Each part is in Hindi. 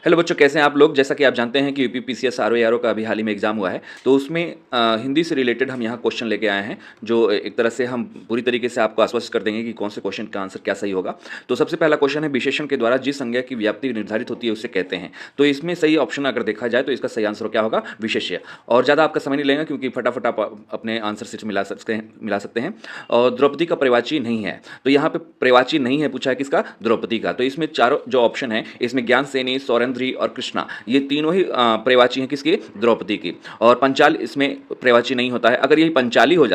हेलो बच्चों, कैसे हैं आप लोग। जैसा कि आप जानते हैं कि यूपीपीसीएस आरओ का अभी हाल ही में एग्जाम हुआ है, तो उसमें हिंदी से रिलेटेड हम यहाँ क्वेश्चन लेके आए हैं, जो एक तरह से हम पूरी तरीके से आपको आश्वस्त कर देंगे कि कौन से क्वेश्चन का आंसर क्या सही होगा। तो सबसे पहला क्वेश्चन है, विशेषण के द्वारा जिस संज्ञा की व्याप्ति निर्धारित होती है उसे कहते हैं। तो इसमें सही ऑप्शन अगर देखा जाए तो इसका सही आंसर क्या होगा, विशेष्य। और ज़्यादा आपका समय नहीं लेगा क्योंकि फटाफट आप अपने आंसर से मिला सकते हैं। और द्रौपदी का प्रवाची नहीं है, तो यहाँ पे प्रवाची नहीं है पूछा है किसका, द्रौपदी का। तो इसमें चारों जो ऑप्शन है, इसमें ज्ञान सेनी, सौरेंद्री और कृष्णा, ये तीनों ही प्रवाची हैं किसकी, द्रौपदी की। और पंचाल इसमें प्रवाची नहीं होता है। अगर ये पंचाली हो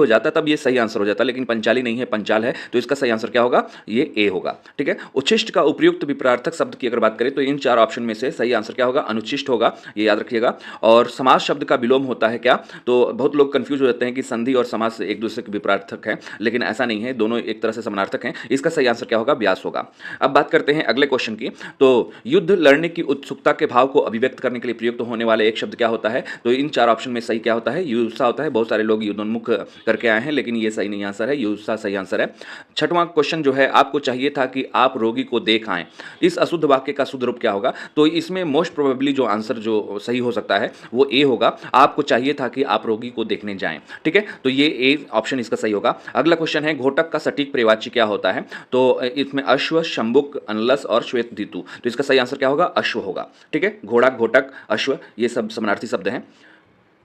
जाता तब ये सही आंसर हो जाता, लेकिन पंचाली नहीं है, पंचाल है, तो इसका सही आंसर क्या होगा, ये ए होगा। ठीक है। उच्छिष्ट का उपयुक्त विपरार्थक शब्द की अगर बात करें तो इन चार ऑप्शन में से सही आंसर क्या होगा, अनुच्छिष्ट होगा, ये याद रखिएगा। और समास शब्द का विलोम होता है क्या, तो बहुत लोग कंफ्यूज हो जाते हैं कि संधि और समास एक दूसरे के विपरार्थक हैं, लेकिन ऐसा नहीं है, दोनों एक तरह से समानार्थक हैं। इसका सही आंसर क्या होगा, व्यास होगा। अब बात करते हैं अगले क्वेश्चन की। तो युद्ध लड़ने की उत्सुकता के भाव को अभिव्यक्त करने के लिए प्रयुक्त होने वाले एक शब्द क्या होता है, तो इन चार ऑप्शन में सही क्या होता है, युत्सा होता है। बहुत सारे लोग युद्धोन्मुख करके आए हैं, लेकिन ये सही नहीं आंसर है, युत्सा सही आंसर है। छठवां क्वेश्चन जो है, आपको चाहिए था कि आप रोगी को देख आएं, इस अशुद्ध वाक्य का शुद्ध रूप क्या होगा। तो इसमें मोस्ट प्रोबेबली जो आंसर जो सही हो सकता है वो ए होगा, आपको चाहिए था कि आप रोगी को देखने जाएं। ठीक है, तो ये ए ऑप्शन इसका सही होगा। अगला क्वेश्चन है, घोटक का सटीक प्रवाची क्या होता है, तो इसमें अश्व, शंबुक, अनलस और श्वेत ऋतु, तो इसका सही आंसर क्या होगा, अश्व होगा। ठीक है, घोड़ा, घोटक, अश्व, ये सब समानार्थी शब्द हैं,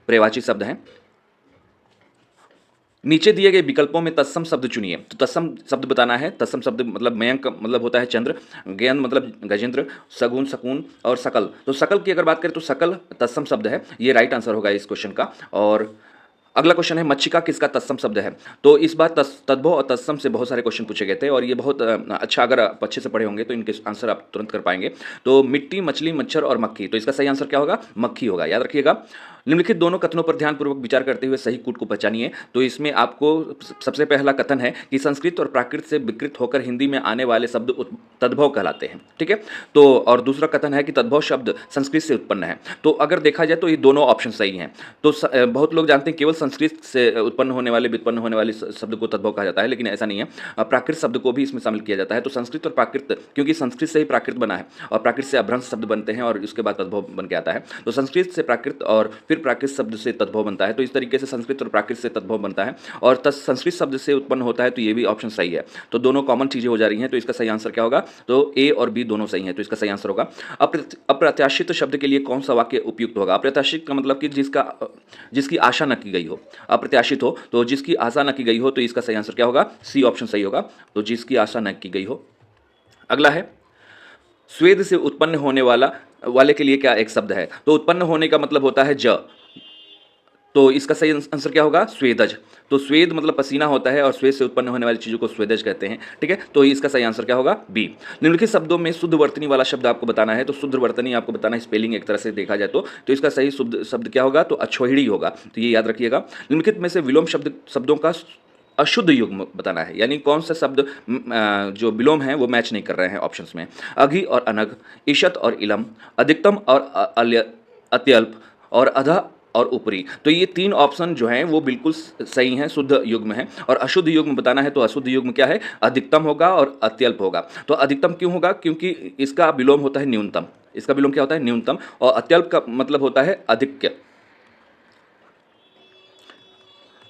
प्रवाची शब्द हैं। नीचे दिए गए विकल्पों में तत्सम शब्द चुनिए। तो तत्सम शब्द बताना है। तत्सम शब्द मतलब मयंक मतलब होता है चंद्र, ज्ञान मतलब गजेंद्र, सगुन शकुन और सकल। तो सकल की अगर बात करें तो सकल तत्सम शब्द है, ये राइट आंसर होगा इस क्वेश्चन का। और अगला क्वेश्चन है, मच्छिका किसका तत्सम शब्द है। तो इस बार तद्भव और तत्सम से बहुत सारे क्वेश्चन पूछे गए थे, और ये बहुत अच्छा, अगर आप अच्छे से पढ़े होंगे तो इनके आंसर आप तुरंत कर पाएंगे। तो मिट्टी, मछली, मच्छर और मक्खी, तो इसका सही आंसर क्या होगा, मक्खी होगा, याद रखिएगा। निम्नलिखित दोनों कथनों पर ध्यानपूर्वक विचार करते हुए सही कूट को पहचानिए। तो इसमें आपको सबसे पहला कथन है कि संस्कृत और प्राकृत से विकृत होकर हिंदी में आने वाले शब्द तद्भव कहलाते हैं। ठीक है, तो और दूसरा कथन है कि तद्भव शब्द संस्कृत से उत्पन्न है। तो अगर देखा जाए तो ये दोनों ऑप्शन सही हैं। तो बहुत लोग जानते हैं केवल संस्कृत से व्युत्पन्न होने वाले शब्द को तद्भव कहा जाता है, लेकिन ऐसा नहीं है, प्राकृत शब्द को भी इसमें शामिल किया जाता है। तो संस्कृत और प्राकृत, क्योंकि संस्कृत से ही प्राकृत बना है और प्राकृत से अभ्रंश शब्द बनते हैं और उसके बाद तद्भव बन के आता है। तो संस्कृत से प्राकृत और फिर प्राकृत शब्द से तद्भव बनता है। तो इस तरीके से संस्कृत और प्राकृत से तद्भव बनता है, और संस्कृत शब्द से उत्पन्न होता है। तो ये भी ऑप्शन सही है। तो दोनों कॉमन चीजें हो जा रही हैं, तो इसका सही आंसर क्या होगा, तो ए और बी दोनों सही हैं, तो इसका सही आंसर होगा। अप्रत्याशित शब्द के लिए कौन सा वाक्य उपयुक्त होगा। अप्रत्याशित का मतलब कि जिसकी आशा न की गई हो। अप्रत्याशित हो तो जिसकी आशा न की गई हो, तो इसका सही आंसर क्या होगा, सी ऑप्शन सही होगा, तो जिसकी आशा न की गई हो। अगला है, स्वेद से उत्पन्न होने वाले के लिए क्या एक शब्द है। तो उत्पन्न होने का मतलब होता है ज, तो इसका सही आंसर क्या होगा, स्वेदज। तो स्वेद मतलब पसीना होता है, और स्वेद से उत्पन्न होने वाली चीज़ों को स्वेदज कहते हैं। ठीक है, तो इसका सही आंसर क्या होगा, बी। निम्नलिखित शब्दों में शुद्ध वर्तनी वाला शब्द आपको बताना है। तो शुद्ध वर्तनी आपको बताना है, स्पेलिंग एक तरह से देखा जाए तो इसका सही शुद्ध शब्द क्या होगा, तो अछोहिड़ी होगा, तो ये याद रखिएगा। निम्नलिखित में से विलोम शब्दों का अशुद्ध युग्म बताना है, यानी कौन सा शब्द जो विलोम है वो मैच नहीं कर रहे हैं ऑप्शंस में। अघि और अनग, ईशत और इलम, अधिकतम और अत्यल्प, और अध और ऊपरी। तो ये तीन ऑप्शन जो हैं वो बिल्कुल सही हैं, शुद्ध युग्म है। और अशुद्ध युग्म बताना है, तो अशुद्ध युग्म क्या है, अधिकतम होगा और अत्यल्प होगा। तो अधिकतम क्यों होगा, क्योंकि इसका विलोम होता है न्यूनतम। इसका विलोम क्या होता है, न्यूनतम। और अत्यल्प का मतलब होता है अधिक्य।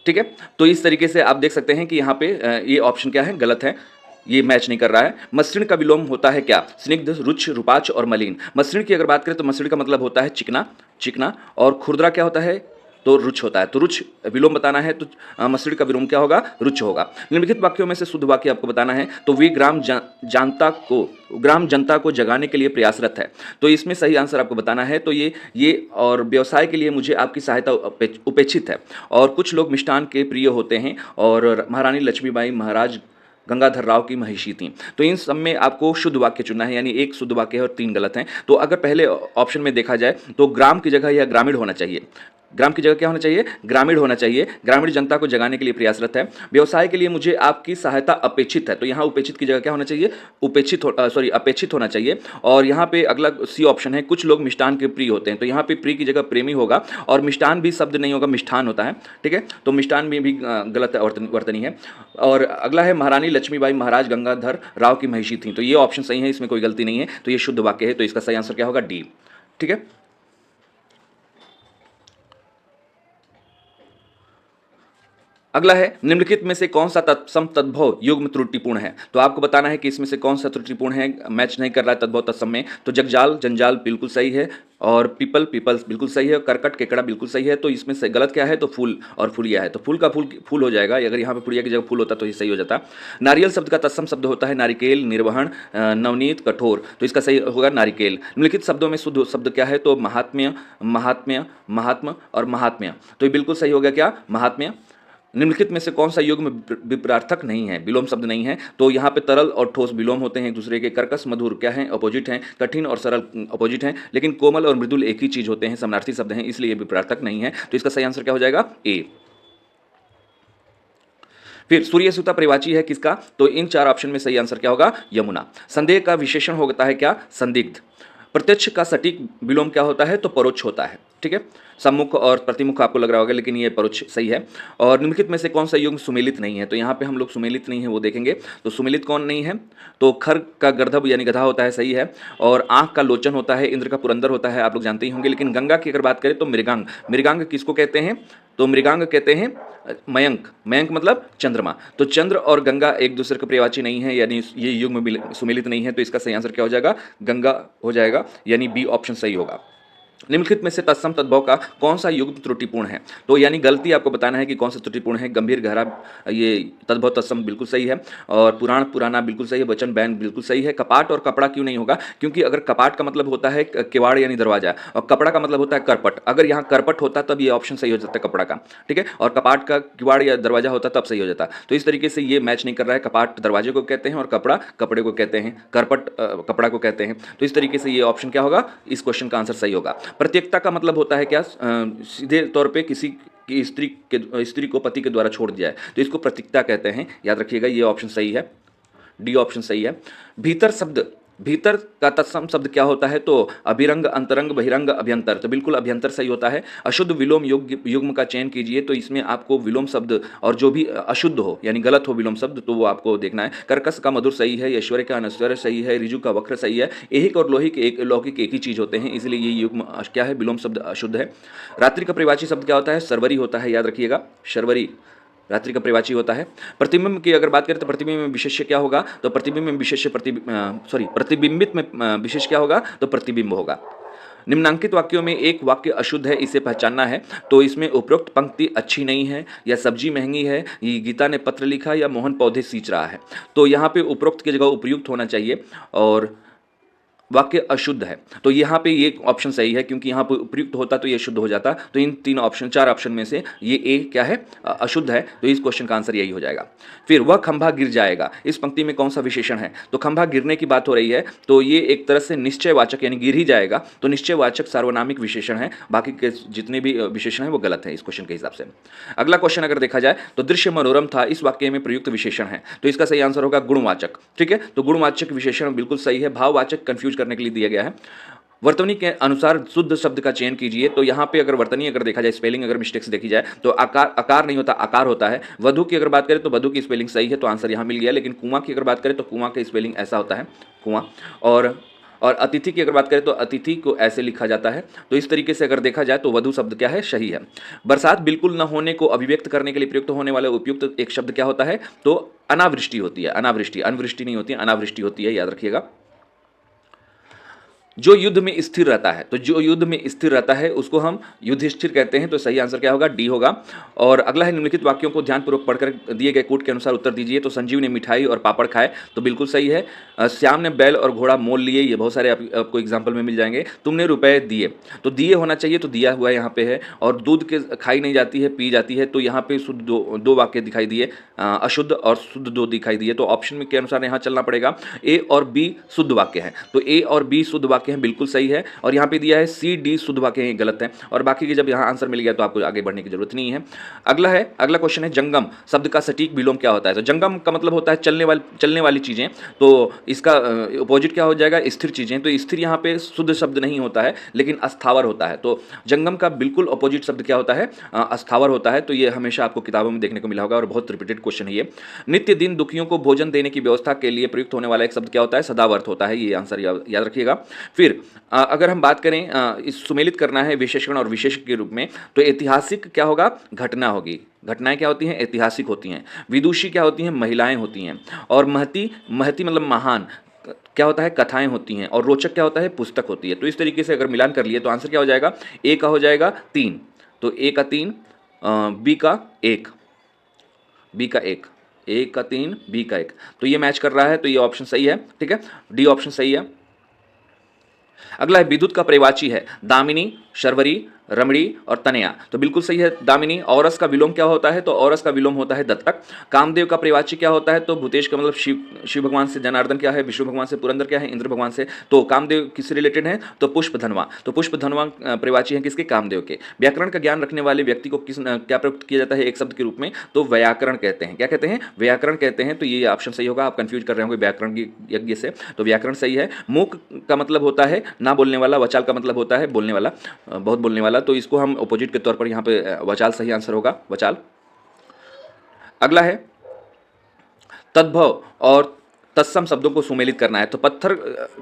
ठीक है, तो इस तरीके से आप देख सकते हैं कि यहाँ पे ये ऑप्शन क्या है, गलत है, ये मैच नहीं कर रहा है। मसृण का विलोम होता है क्या, स्निग्ध, रुच, रुपाच और मलिन। मसृण की अगर बात करें तो मसृण का मतलब होता है चिकना, और खुरदरा क्या होता है, तो रुच होता है। तो रुच विलोम बताना है, तो मसृण का विलोम क्या होगा, रुच होगा। निम्नलिखित वाक्यों में से शुद्ध वाक्य आपको बताना है। तो वे ग्राम जनता को जगाने के लिए प्रयासरत है। तो इसमें सही आंसर आपको बताना है। तो ये और व्यवसाय के लिए मुझे आपकी सहायता उपेक्षित है। और कुछ लोग मिष्ठान के प्रिय होते हैं, और महारानी लक्ष्मीबाई महाराज गंगाधर राव की महिषी थी। तो इन सब में आपको शुद्ध वाक्य चुनना है, यानी एक शुद्ध वाक्य है और तीन गलत हैं। तो अगर पहले ऑप्शन में देखा जाए तो ग्राम की जगह यह ग्रामीण होना चाहिए। ग्राम की जगह क्या होना चाहिए, ग्रामीण होना चाहिए। ग्रामीण जनता को जगाने के लिए प्रयासरत है। व्यवसाय के लिए मुझे आपकी सहायता अपेक्षित है, तो यहाँ उपेक्षित की जगह क्या होना चाहिए, अपेक्षित होना चाहिए। और यहाँ पे अगला सी ऑप्शन है, कुछ लोग मिष्ठान के प्रिय होते हैं, तो यहाँ पे प्रिय की जगह प्रेमी होगा और मिष्ठान भी शब्द नहीं होगा, मिष्ठान होता है, ठीक है। तो मिष्ठान में भी गलत वर्तनी है। और अगला है, महारानी लक्ष्मीबाई महाराज गंगाधर राव की महिषी थी, तो ये ऑप्शन सही है, इसमें कोई गलती नहीं है, तो ये शुद्ध वाक्य है। तो इसका सही आंसर क्या होगा, डी, ठीक है। अगला है, निम्नलिखित में से कौन सा तत्सम तद्भव युग्म त्रुटिपूर्ण है, तो आपको बताना है कि इसमें से कौन सा त्रुटिपूर्ण है, मैच नहीं कर रहा है तद्भव तत्सम में। तो जगजाल जंजाल बिल्कुल सही है, और पीपल्स बिल्कुल सही है, करकट केकड़ा बिल्कुल सही है। तो इसमें से गलत क्या है, तो फूल और फुलिया है, तो फूल का फूल हो जाएगा। अगर यहाँ पे फुलिया की जगह फूल होता तो ये सही हो जाता। नारियल शब्द का तत्सम शब्द होता है नारिकेल, निर्वहन, नवनीत, कठोर, तो इसका सही होगा नारिकेल। निम्नलिखित शब्दों में शुद्ध शब्द क्या है, तो महात्म्य, महात्म्य, महात्म और महात्म्य, तो ये बिल्कुल सही हो गया क्या, महात्म्य। निम्नलिखित में से कौन सा युग्म विपरार्थक नहीं है, विलोम शब्द नहीं है, तो यहाँ पे तरल और ठोस विलोम होते हैं एक दूसरे के। कर्कश मधुर क्या है, अपोजिट हैं। कठिन और सरल अपोजिट हैं, लेकिन कोमल और मृदुल एक ही चीज होते हैं, समानार्थी शब्द हैं, इसलिए विपरार्थक नहीं है। तो इसका सही आंसर क्या हो जाएगा, ए। फिर सूर्य सूता परिवाची है किसका, तो इन चार ऑप्शन में सही आंसर क्या होगा, यमुना। संदेह का विशेषण होता है क्या, संदिग्ध। प्रत्यक्ष का सटीक विलोम क्या होता है, तो परोक्ष होता है, ठीक है। सम्मुख और प्रतिमुख आपको लग रहा होगा, लेकिन ये परोक्ष सही है। और निम्नलिखित में से कौन सा युग्म सुमेलित नहीं है, तो यहाँ पे हम लोग सुमेलित नहीं है वो देखेंगे। तो सुमेलित कौन नहीं है, तो खर का गर्दभ यानी गधा होता है, सही है। और आंख का लोचन होता है, इंद्र का पुरंदर होता है, आप लोग जानते ही होंगे। लेकिन गंगा की अगर बात करें तो मृगांग, मृगांग किसको कहते हैं, तो मृगांग कहते हैं मयंक, मयंक मतलब चंद्रमा। तो चंद्र और गंगा एक दूसरे के पर्यायवाची नहीं है, यानी ये युग्म सुमेलित नहीं है। तो इसका सही आंसर क्या हो जाएगा, गंगा हो जाएगा, यानी बी ऑप्शन सही होगा। निम्नलिखित में से तत्सम तद्भव का कौन सा युग्म त्रुटिपूर्ण है, तो यानी गलती आपको बताना है कि कौन सा त्रुटिपूर्ण है। गंभीर गहरा, ये तद्भव तत्सम बिल्कुल सही है। और पुराण पुराना बिल्कुल सही है। वचन बैन बिल्कुल सही है। कपाट और कपड़ा क्यों नहीं होगा, क्योंकि अगर कपाट का मतलब होता है किवाड़ यानी दरवाजा, और कपड़ा का मतलब होता है करपट। अगर यहाँ करपट होता तब ये ऑप्शन सही हो जाता है कपड़ा का, ठीक है। और कपाट का किवाड़ या दरवाजा होता तब सही हो जाता। तो इस तरीके से ये मैच नहीं कर रहा है। कपाट दरवाजे को कहते हैं और कपड़ा कपड़े को कहते हैं, करपट कपड़ा को कहते हैं। तो इस तरीके से ये ऑप्शन क्या होगा, इस क्वेश्चन का आंसर सही होगा। प्रत्येकता का मतलब होता है क्या, सीधे तौर पे किसी की स्त्री को पति के द्वारा छोड़ दिया है, तो इसको प्रतीकता कहते हैं, याद रखिएगा। ये ऑप्शन सही है, डी ऑप्शन सही है। भीतर शब्द, भीतर का तत्सम शब्द क्या होता है, तो अभिरंग, अंतरंग, बहिरंग, अभ्यंतर, तो बिल्कुल अभ्यंतर सही होता है। अशुद्ध विलोम युग्म का चयन कीजिए, तो इसमें आपको विलोम शब्द और जो भी अशुद्ध हो यानी गलत हो विलोम शब्द, तो वो आपको देखना है। कर्कश का मधुर सही है, ऐश्वर्य का अनैश्वर्य सही है, ऋजु का वक्र सही है। ऐहिक और लौकिक एक ही चीज होते हैं, इसलिए ये युग्म क्या है, विलोम शब्द अशुद्ध है। रात्रि का परिवाची शब्द क्या होता है, शर्वरी होता है, याद रखिएगा, शर्वरी रात्रि का परिवाची होता है। प्रतिबिंब की अगर बात करें तो प्रतिबिंब में विशेष्य क्या होगा, तो प्रतिबिंब में विशेष्य प्रतिबिंबित में विशेष क्या होगा, तो प्रतिबिंब होगा। निम्नांकित वाक्यों में एक वाक्य अशुद्ध है, इसे पहचानना है। तो इसमें उपरोक्त पंक्ति अच्छी नहीं है, या सब्जी महंगी है, ये गीता ने पत्र लिखा, या मोहन पौधे सींच रहा है। तो यहाँ पे उपरोक्त की जगह उपयुक्त होना चाहिए, और वाक्य अशुद्ध है, तो यहाँ पे ये ऑप्शन सही है, क्योंकि यहाँ पे उपयुक्त होता तो ये शुद्ध हो जाता। तो इन तीन ऑप्शन, चार ऑप्शन में से ये ए क्या है, अशुद्ध है। तो इस क्वेश्चन का आंसर यही हो जाएगा। फिर वह खंभा गिर जाएगा, इस पंक्ति में कौन सा विशेषण है, तो खंभा गिरने की बात हो रही है, तो ये एक तरह से निश्चयवाचक यानी गिर ही जाएगा, तो निश्चयवाचक सार्वनामिक विशेषण है। बाकी के जितने भी विशेषण है वो गलत है इस क्वेश्चन के हिसाब से। अगला क्वेश्चन अगर देखा जाए तो दृश्य मनोरम था, इस वाक्य में प्रयुक्त विशेषण है, तो इसका सही आंसर होगा गुणवाचक, ठीक है। तो गुणवाचक विशेषण बिल्कुल सही है। भाववाचक कंफ्यूज करने के लिए दिया गया है। वर्तनी के अनुसार शुद्ध शब्द का चयन कीजिए, तो यहाँ पे अगर वर्तनी अगर देखा जाए, स्पेलिंग अगर मिस्टेक से देखी जाए तो आकार नहीं होता, आकार होता है। वधु की अगर बात करें तो वधु की स्पेलिंग सही है, तो आंसर यहाँ मिल गया। लेकिन कुआं की अगर बात करें तो कुआं की स्पेलिंग ऐसा होता है, कुआं। और अतिथि की अगर बात करें तो अतिथि को ऐसे लिखा जाता है। तो इस तरीके से अगर देखा जाए तो वधु शब्द क्या है, सही है। बरसात बिल्कुल न होने को अभिव्यक्त करने के लिए प्रयुक्त होने वाला उपयुक्त एक शब्द क्या होता है, तो अनावृष्टि होती है। अनावृष्टि, अनवृष्टि नहीं होती है, अनावृष्टि होती है, याद रखिएगा। जो युद्ध में स्थिर रहता है, तो जो युद्ध में स्थिर रहता है उसको हम युधिष्ठिर कहते हैं, तो सही आंसर क्या होगा, डी होगा। और अगला है, निम्नलिखित वाक्यों को ध्यानपूर्वक पढ़कर दिए गए कोट के अनुसार उत्तर दीजिए। तो संजीव ने मिठाई और पापड़ खाए, तो बिल्कुल सही है। श्याम ने बैल और घोड़ा मोल लिए, ये बहुत सारे आपको एग्जाम्पल में मिल जाएंगे। तुमने रुपए दिए, तो दिए होना चाहिए, तो दिया हुआ यहाँ पे है। और दूध के खाई नहीं जाती है, पी जाती है, तो यहाँ पे शुद्ध दो वाक्य दिखाई दिए, अशुद्ध और शुद्ध दो दिखाई दिए। तो ऑप्शन में के अनुसार यहाँ चलना पड़ेगा। ए और बी शुद्ध वाक्य है, तो ए और बी शुद्ध वाक्य वाक्य हैं बिल्कुल सही है, और यहाँ पे दिया है सी डी शुद्ध वाक्य हैं, गलत है, और बाकी के जब यहाँ आंसर मिल गया तो आपको आगे बढ़ने की जरूरत नहीं है। अगला क्वेश्चन है जंगम शब्द का सटीक विलोम क्या होता है। तो जंगम का मतलब होता है चलने वाली चीज़ें, तो इसका अपोजिट क्या हो जाएगा, स्थिर चीज़ें। तो स्थिर यहाँ पे शुद्ध शब्द नहीं होता है लेकिन अस्थावर होता है, तो जंगम का बिल्कुल अपोजिट शब्द क्या होता है, अस्थावर होता है। तो ये हमेशा आपको किताबों में देखने को मिला होगा और बहुत रिपीटेड क्वेश्चन है ये। नित्य दिन दुखियों को भोजन देने की व्यवस्था के लिए प्रयुक्त होने वाला एक शब्द क्या होता है, सदावर्त होता है। ये आंसर याद रखिएगा। फिर अगर हम बात करें इस सुमेलित करना है विशेषण और विशेषण के रूप में, तो ऐतिहासिक क्या होगा, घटना होगी। घटनाएं क्या होती हैं, ऐतिहासिक होती हैं। विदुषी क्या होती हैं, महिलाएं होती हैं। और महती मतलब महान क्या होता है, कथाएं होती हैं। और रोचक क्या होता है, पुस्तक होती है। तो इस तरीके से अगर मिलान कर लिए तो आंसर क्या हो जाएगा, ए का हो जाएगा 3, तो ए का 3, बी का 1, बी का 1, ए का 3, बी का 1, तो ये मैच कर रहा है, तो ये ऑप्शन सही है। ठीक है, डी ऑप्शन सही है। अगला है विद्युत का पर्यायवाची है दामिनी, शर्वरी, रमणी और तनया। तो बिल्कुल सही है दामिनी। औरस का विलोम क्या होता है, तो औरस का विलोम होता है दत्तक। कामदेव का पर्यायवाची क्या होता है, तो भूतेश का मतलब शिव भगवान से जनार्दन क्या है, विष्णु भगवान से पुरंदर क्या है, इंद्र भगवान से। तो कामदेव किससे रिलेटेड है, तो पुष्प धनवा। तो पुष्प धनवा पर्यायवाची है किसके, कामदेव के। व्याकरण का ज्ञान रखने वाले व्यक्ति को क्या प्रयुक्त किया जाता है एक शब्द के रूप में, तो व्याकरण कहते हैं। क्या कहते हैं, व्याकरण कहते हैं। तो ये ऑप्शन सही होगा। आप कंफ्यूज कर रहे होंगे व्याकरण की यज्ञ से, तो व्याकरण सही है। मूक का मतलब होता है ना बोलने वाला, वचाल का मतलब होता है बोलने वाला, बहुत बोलने वाला। तो इसको हम अपोजिट के तौर पर यहाँ पे वचाल सही आंसर होगा, वचाल। अगला है तद्भव और तत्सम शब्दों को सुमेलित करना है। तो पत्थर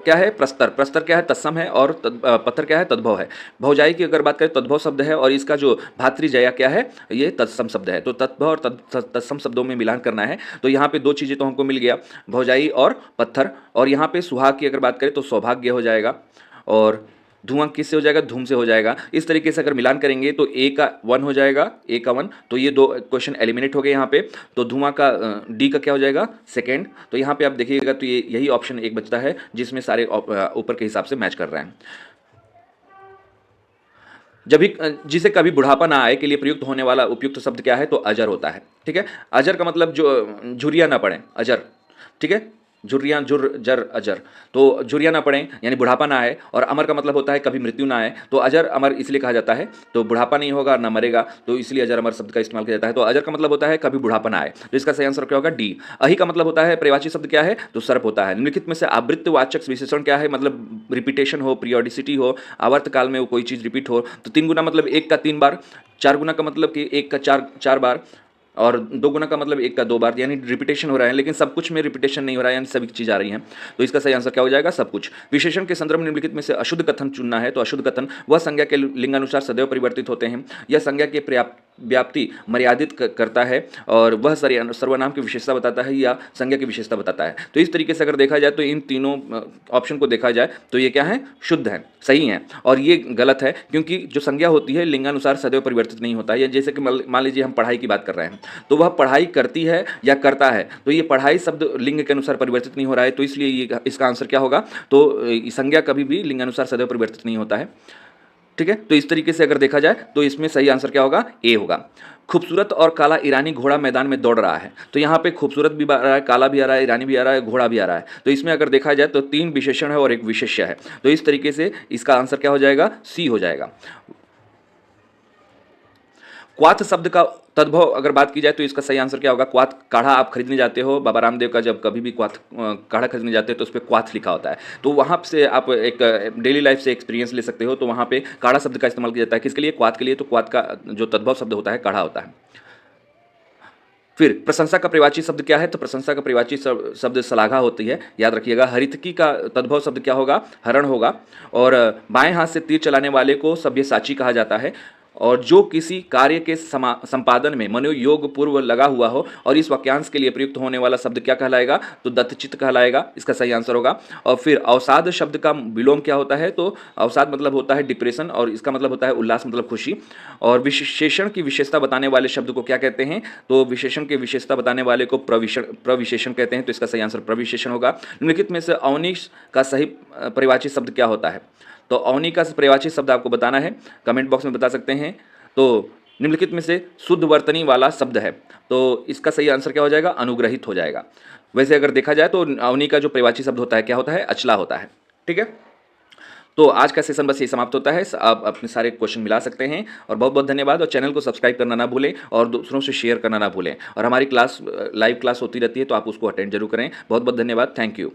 क्या है, प्रस्तर। प्रस्तर क्या है, तत्सम है। और पत्थर क्या है, तद्भव है। भौजाई की अगर बात करें तद्भव शब्द है, और इसका जो भातृजया क्या है, ये तत्सम शब्द है। तो तद्भव और तत्सम शब्दों में मिलान करना है। तो यहाँ पे दो चीज़ें तो हमको मिल गया, भौजाई और पत्थर। और यहाँ पे सुहाग की अगर बात करें तो सौभाग्य हो जाएगा, और धुआं किससे हो जाएगा, धूम से हो जाएगा। इस तरीके से अगर मिलान करेंगे तो ए का 1 हो जाएगा, ए का 1। तो ये दो क्वेश्चन एलिमिनेट हो गए यहाँ पे। तो धुआं का डी का क्या हो जाएगा, सेकेंड। तो यहाँ पे आप देखिएगा तो ये यही ऑप्शन एक बचता है जिसमें सारे ऊपर के हिसाब से मैच कर रहे हैं। जब भी जिसे कभी बुढ़ापा ना आए के लिए प्रयुक्त होने वाला उपयुक्त शब्द क्या है, तो अजर होता है। ठीक है, अजर का मतलब जो झुर्रियाँ ना पड़े, अजर। ठीक है, झुर्रियाँ, जुर जर अजर, तो झुर्रियाँ ना पड़ें यानी बुढ़ापा ना आए। और अमर का मतलब होता है कभी मृत्यु ना आए। तो अजर अमर इसलिए कहा जाता है, तो बुढ़ापा नहीं होगा ना मरेगा, तो इसलिए अजर अमर शब्द का इस्तेमाल किया जाता है। तो अजर का मतलब होता है कभी बुढ़ापा ना आए, तो इसका सही आंसर क्या होगा, डी। अहि का मतलब होता है पर्यायवाची शब्द क्या है, तो सर्प होता है। निम्नलिखित में से आवृत्तवाचक विशेषण क्या है, मतलब रिपीटेशन हो, पीरियोडिसिटी हो, आवर्त काल में वो कोई चीज़ रिपीट हो। तो 3 गुना मतलब 1 का 3 बार, 4 गुना का मतलब कि 1 का 4 बार, और 2 गुना का मतलब 1 का 2 बार, यानी रिपीटेशन हो रहा है। लेकिन सब कुछ में रिपीटेशन नहीं हो रहा है, यानी सभी चीज़ आ रही हैं। तो इसका सही आंसर क्या हो जाएगा, सब कुछ। विशेषण के संदर्भ में निम्नलिखित में से अशुद्ध कथन चुनना है। तो अशुद्ध कथन वह संज्ञा के लिंगानुसार सदैव परिवर्तित होते हैं, यह संज्ञा के व्याप्ति मर्यादित करता है, और वह सर्वनाम की विशेषता बताता है या संज्ञा की विशेषता बताता है। तो इस तरीके से अगर देखा जाए तो इन तीनों ऑप्शन को देखा जाए तो ये क्या है, शुद्ध है, सही है। और ये गलत है, क्योंकि जो संज्ञा होती है लिंगानुसार सदैव परिवर्तित नहीं होता है। जैसे कि मान लीजिए हम पढ़ाई की बात कर रहे हैं, तो वह पढ़ाई करती है या करता है, तो ये पढ़ाई शब्द लिंग के अनुसार परिवर्तित नहीं हो रहा है, तो इसलिए ये इसका आंसर क्या होगा, तो संज्ञा कभी भी लिंगानुसार सदैव परिवर्तित नहीं होता है। ठीक है, तो इस तरीके से अगर देखा जाए तो इसमें सही आंसर क्या होगा, ए होगा। खूबसूरत और काला ईरानी घोड़ा मैदान में दौड़ रहा है। तो यहाँ पे खूबसूरत भी आ रहा है, काला भी आ रहा है, ईरानी भी आ रहा है, घोड़ा भी आ रहा है। तो इसमें अगर देखा जाए तो 3 विशेषण है और 1 विशेष्य है। तो इस तरीके से इसका आंसर क्या हो जाएगा, सी हो जाएगा। क्वाथ शब्द का तद्भव अगर बात की जाए तो इसका सही आंसर क्या होगा, क्वाथ। काढ़ा आप खरीदने जाते हो, बाबा रामदेव का जब कभी भी काढ़ा खरीदने जाते हो तो उस पर क्वाथ लिखा होता है। तो वहाँ से आप एक डेली लाइफ से एक्सपीरियंस ले सकते हो। तो वहाँ पे काढ़ा शब्द का इस्तेमाल किया जाता है, किसके लिए, क्वाथ के लिए। तो क्वाथ का जो तद्भव शब्द होता है काढ़ा होता है। फिर प्रशंसा का पर्यायवाची शब्द क्या है, तो प्रशंसा का पर्यायवाची शब्द शलाघा होती है, याद रखिएगा। हरितकी का तद्भव शब्द क्या होगा, हरण होगा। और बाएं हाथ से तीर चलाने वाले को सभ्यसाची कहा जाता है। और जो किसी कार्य के संपादन में मनोयोग पूर्व लगा हुआ हो, और इस वाक्यांश के लिए प्रयुक्त होने वाला शब्द क्या कहलाएगा, तो दत्तचित्त कहलाएगा, इसका सही आंसर होगा। और फिर अवसाद शब्द का विलोम क्या होता है, तो अवसाद मतलब होता है डिप्रेशन, और इसका मतलब होता है उल्लास मतलब खुशी। और विशेषण की विशेषता बताने वाले शब्द को क्या कहते हैं, तो विशेषण की विशेषता बताने वाले को प्रविशेषण कहते हैं। तो इसका सही आंसर प्रविशेषण होगा। निम्नलिखित में से अवनी का सही पर्यायवाची शब्द क्या होता है, तो अवनी का पर्यायवाची शब्द आपको बताना है, कमेंट बॉक्स में बता सकते हैं। तो निम्नलिखित में से शुद्ध वर्तनी वाला शब्द है, तो इसका सही आंसर क्या हो जाएगा, अनुग्रहित हो जाएगा। वैसे अगर देखा जाए तो अवनी का जो पर्यायवाची शब्द होता है क्या होता है, अचला होता है। ठीक है, तो आज का सेशन बस ये समाप्त होता है। आप अपने सारे क्वेश्चन मिला सकते हैं और बहुत बहुत धन्यवाद। और चैनल को सब्सक्राइब करना ना भूलें और दूसरों से शेयर करना ना भूलें। और हमारी क्लास लाइव क्लास होती रहती है, तो आप उसको अटेंड जरूर करें। बहुत बहुत धन्यवाद। Thank you.